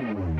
Welcome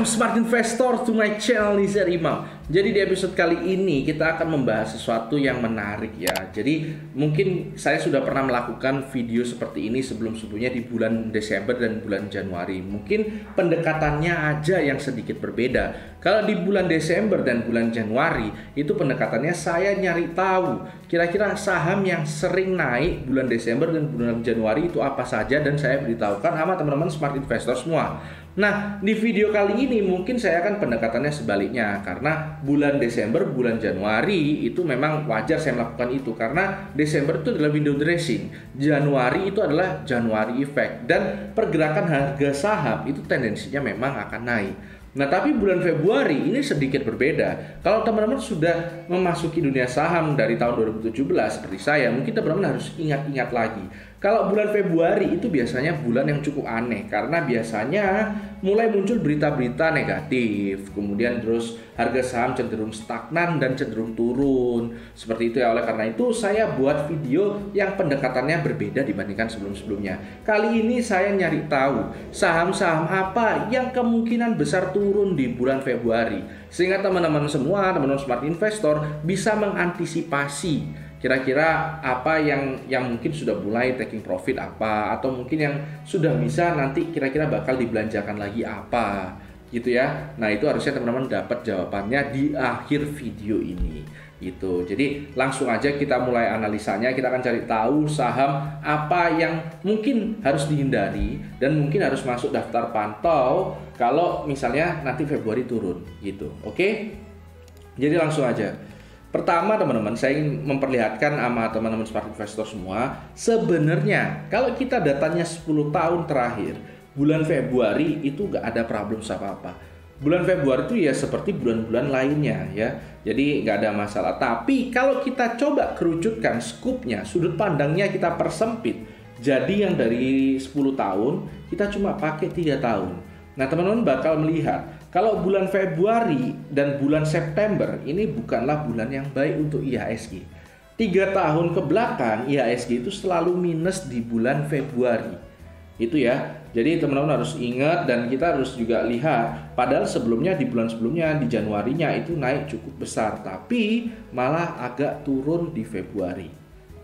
Smart Investor to my channel Nizar Imam. Jadi di episode kali ini kita akan membahas sesuatu yang menarik ya. Jadi mungkin saya sudah pernah melakukan video seperti ini sebelum-sebelumnya di bulan Desember dan bulan Januari. Mungkin pendekatannya aja yang sedikit berbeda. Kalau di bulan Desember dan bulan Januari itu pendekatannya saya nyari tahu kira-kira saham yang sering naik bulan Desember dan bulan Januari itu apa saja, dan saya beritahukan sama teman-teman Smart Investor semua. Nah, di video kali ini mungkin saya akan pendekatannya sebaliknya, karena bulan Desember, bulan Januari itu memang wajar saya melakukan itu, karena Desember itu adalah window dressing, Januari itu adalah January effect, dan pergerakan harga saham itu tendensinya memang akan naik. Nah, tapi bulan Februari ini sedikit berbeda. Kalau teman-teman sudah memasuki dunia saham dari tahun 2017 seperti saya, mungkin teman-teman harus ingat-ingat lagi. Kalau bulan Februari itu biasanya bulan yang cukup aneh, karena biasanya mulai muncul berita-berita negatif, kemudian terus harga saham cenderung stagnan dan cenderung turun. Seperti itu ya, oleh karena itu saya buat video yang pendekatannya berbeda dibandingkan sebelum-sebelumnya. Kali ini saya nyari tahu saham-saham apa yang kemungkinan besar turun di bulan Februari, sehingga teman-teman semua, teman-teman Smart Investor bisa mengantisipasi kira-kira apa yang mungkin sudah mulai taking profit apa, atau mungkin yang sudah bisa nanti kira-kira bakal dibelanjakan lagi apa gitu ya. Nah, itu harusnya teman-teman dapat jawabannya di akhir video ini gitu. Jadi langsung aja kita mulai analisanya. Kita akan cari tahu saham apa yang mungkin harus dihindari dan mungkin harus masuk daftar pantau kalau misalnya nanti Februari turun gitu. Oke? Jadi langsung aja. Pertama teman-teman, saya ingin memperlihatkan sama teman-teman Smart Investor semua, sebenarnya kalau kita datanya 10 tahun terakhir, bulan Februari itu nggak ada problem apa-apa. Bulan Februari itu ya seperti bulan-bulan lainnya ya, jadi nggak ada masalah. Tapi kalau kita coba kerucutkan skupnya, sudut pandangnya kita persempit, jadi yang dari 10 tahun kita cuma pakai 3 tahun. Nah, teman-teman bakal melihat kalau bulan Februari dan bulan September ini bukanlah bulan yang baik untuk IHSG. 3 tahun ke belakang IHSG itu selalu minus di bulan Februari. Itu ya. Jadi teman-teman harus ingat, dan kita harus juga lihat, padahal sebelumnya di bulan sebelumnya di Januarinya itu naik cukup besar, tapi malah agak turun di Februari.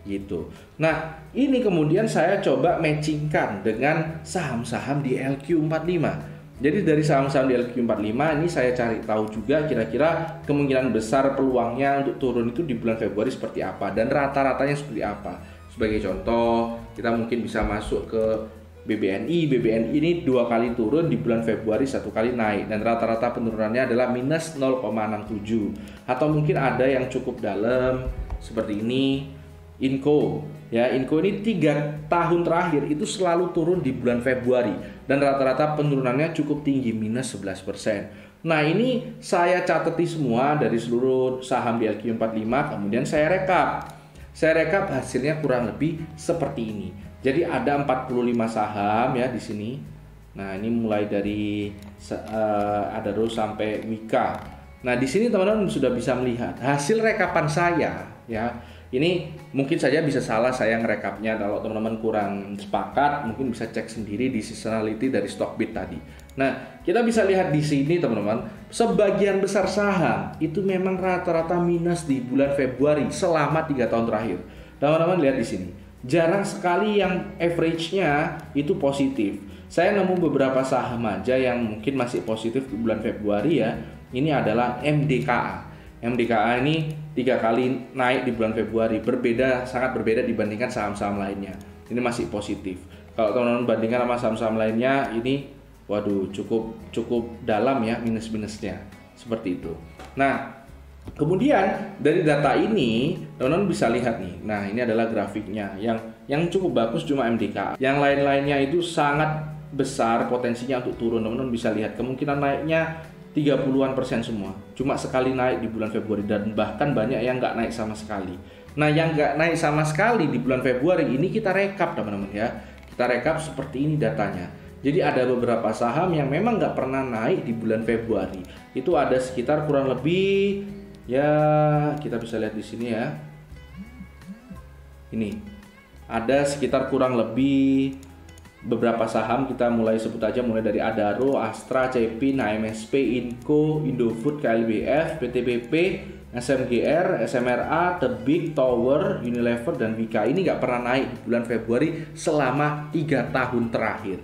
Gitu. Nah, ini kemudian saya coba matchingkan dengan saham-saham di LQ45. Jadi dari saham-saham di LQ45 ini saya cari tahu juga kira-kira kemungkinan besar peluangnya untuk turun itu di bulan Februari seperti apa dan rata-ratanya seperti apa. Sebagai contoh, kita mungkin bisa masuk ke BBNI. BBNI ini 2 kali turun di bulan Februari, 1 kali naik, dan rata-rata penurunannya adalah minus 0,67. Atau mungkin ada yang cukup dalam seperti ini, Inco. Ya, Inco ini 3 tahun terakhir itu selalu turun di bulan Februari dan rata-rata penurunannya cukup tinggi, minus 11%. Nah, ini saya catati semua dari seluruh saham di LQ45, kemudian saya rekap. Saya rekap hasilnya kurang lebih seperti ini. Jadi ada 45 saham ya di sini. Nah, ini mulai dari Adaro sampai Wika. Nah, di sini teman-teman sudah bisa melihat hasil rekapan saya ya. Ini mungkin saja bisa salah saya ngerekapnya. Kalau teman-teman kurang sepakat, mungkin bisa cek sendiri di seasonality dari Stockbit tadi. Nah, kita bisa lihat di sini teman-teman, sebagian besar saham itu memang rata-rata minus di bulan Februari selama 3 tahun terakhir. Teman-teman lihat di sini, jarang sekali yang average-nya itu positif. Saya nemu beberapa saham aja yang mungkin masih positif di bulan Februari ya. Ini adalah MDKA. MDKA ini 3 kali naik di bulan Februari, sangat berbeda dibandingkan saham-saham lainnya. Ini masih positif. Kalau teman-teman bandingkan sama saham-saham lainnya, ini waduh cukup dalam ya minus-minusnya. Seperti itu. Nah, kemudian dari data ini teman-teman bisa lihat nih. Nah, ini adalah grafiknya. Yang cukup bagus cuma MDKA. Yang lain-lainnya itu sangat besar potensinya untuk turun. Teman-teman bisa lihat kemungkinan naiknya 30-an% semua. Cuma sekali naik di bulan Februari, dan bahkan banyak yang nggak naik sama sekali. Nah, yang nggak naik sama sekali di bulan Februari ini kita rekap teman-teman ya. Kita rekap seperti ini datanya. Jadi ada beberapa saham yang memang nggak pernah naik di bulan Februari. Itu ada sekitar kurang lebih ya, kita bisa lihat di sini ya. Ini ada sekitar kurang lebih beberapa saham, kita mulai sebut aja, mulai dari Adaro, Astra, Cepin, HMSP, Inco, Indofood, KLBF, PTBP, SMGR, SMRA, Tebik, Tower, Unilever, dan Wika. Ini nggak pernah naik di bulan Februari selama 3 tahun terakhir.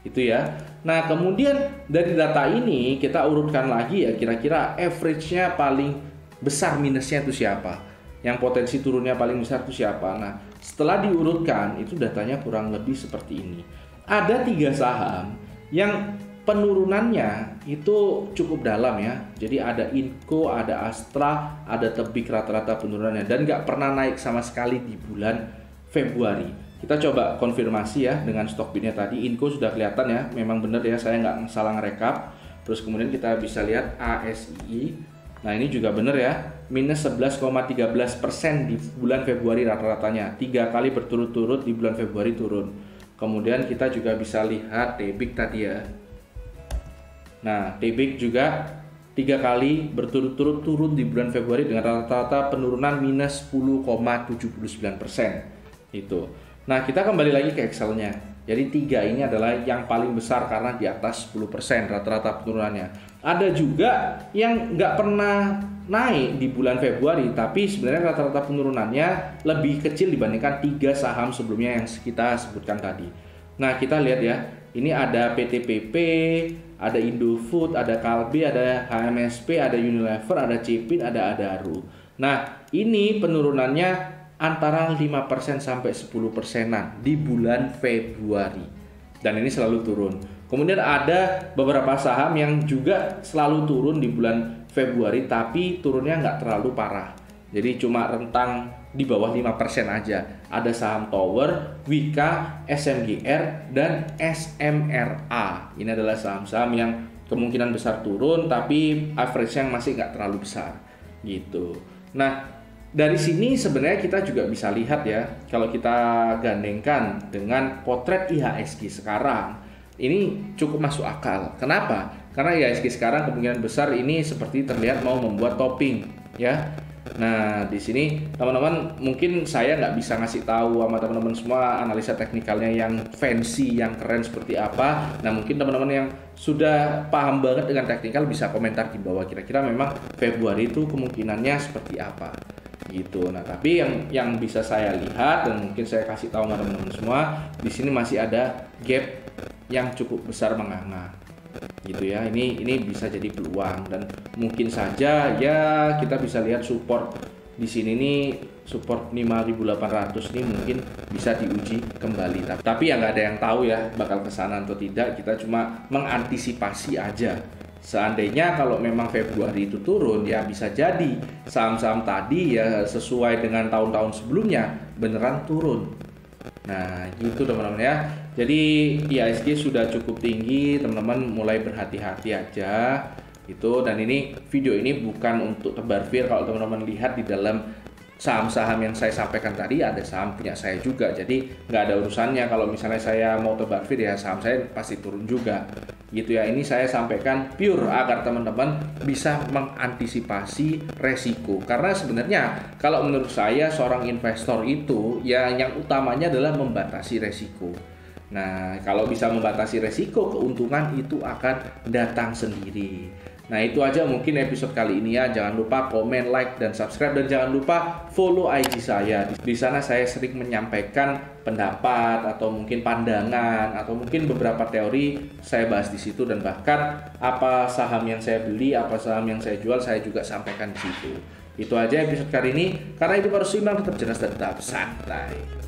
Itu ya. Nah, kemudian dari data ini kita urutkan lagi ya, kira-kira average-nya paling besar minusnya itu siapa? Yang potensi turunnya paling besar itu siapa? Nah, setelah diurutkan itu datanya kurang lebih seperti ini. Ada 3 saham yang penurunannya itu cukup dalam ya. Jadi ada Inco, ada Astra, ada Tebik, rata-rata penurunannya, dan nggak pernah naik sama sekali di bulan Februari. Kita coba konfirmasi ya dengan stok bidnya tadi. Inco sudah kelihatan ya, memang benar ya, saya nggak salah ngerekap. Terus kemudian kita bisa lihat ASI. Nah, ini juga benar ya, minus 11,13% di bulan Februari rata-ratanya. 3 kali berturut-turut di bulan Februari turun. Kemudian kita juga bisa lihat Tebik tadi ya. Nah, Tebik juga 3 kali berturut-turut turun di bulan Februari dengan rata-rata penurunan minus 10,79%. Itu. Nah, kita kembali lagi ke Excel-nya. Jadi 3 ini adalah yang paling besar karena di atas 10% rata-rata penurunannya. Ada juga yang nggak pernah naik di bulan Februari, tapi sebenarnya rata-rata penurunannya lebih kecil dibandingkan 3 saham sebelumnya yang kita sebutkan tadi. Nah, kita lihat ya, ini ada PTPP, ada Indofood, ada Kalbe, ada HMSP, ada Unilever, ada Cepin, ada Adaro. Nah, ini penurunannya antara 5% sampai 10%-an di bulan Februari. Dan ini selalu turun. Kemudian ada beberapa saham yang juga selalu turun di bulan Februari, tapi turunnya nggak terlalu parah. Jadi cuma rentang di bawah 5% aja. Ada saham Tower, Wika, SMGR, dan SMRA. Ini adalah saham-saham yang kemungkinan besar turun, tapi average-nya masih nggak terlalu besar. Gitu. Nah, dari sini sebenarnya kita juga bisa lihat ya, kalau kita gandengkan dengan potret IHSG sekarang, ini cukup masuk akal. Kenapa? Karena IHSG sekarang kemungkinan besar ini seperti terlihat mau membuat topping ya. Nah, di sini teman-teman, mungkin saya nggak bisa ngasih tahu sama teman-teman semua analisa teknikalnya yang fancy, yang keren seperti apa. Nah, mungkin teman-teman yang sudah paham banget dengan teknikal bisa komentar di bawah, kira-kira memang Februari itu kemungkinannya seperti apa gitu. Nah, tapi yang bisa saya lihat dan mungkin saya kasih tahu sama teman-teman semua, di sini masih ada gap yang cukup besar menganga gitu ya. Ini bisa jadi peluang, dan mungkin saja ya kita bisa lihat support di sini nih, support 5.800 ini mungkin bisa diuji kembali. Tapi ya nggak ada yang tahu ya bakal kesana atau tidak. Kita cuma mengantisipasi aja. Seandainya kalau memang Februari itu turun, ya bisa jadi saham-saham tadi ya sesuai dengan tahun-tahun sebelumnya beneran turun. Nah, gitu teman-teman ya. Jadi IHSG sudah cukup tinggi, teman-teman mulai berhati-hati aja gitu. Dan ini video ini bukan untuk tebar fir. Kalau teman-teman lihat di dalam saham-saham yang saya sampaikan tadi, ada saham punya saya juga. Jadi nggak ada urusannya kalau misalnya saya mau tebar fir, ya saham saya pasti turun juga gitu ya. Ini saya sampaikan pure agar teman-teman bisa mengantisipasi resiko. Karena sebenarnya kalau menurut saya seorang investor itu ya yang utamanya adalah membatasi resiko. Nah, kalau bisa membatasi resiko, keuntungan itu akan datang sendiri. Nah, itu aja mungkin episode kali ini ya. Jangan lupa komen, like, dan subscribe, dan jangan lupa follow IG saya. Di sana saya sering menyampaikan pendapat atau mungkin pandangan atau mungkin beberapa teori saya bahas di situ, dan bahkan apa saham yang saya beli, apa saham yang saya jual, saya juga sampaikan di situ. Itu aja episode kali ini. Karena itu harus seimbang, tetap jelas, dan tetap santai.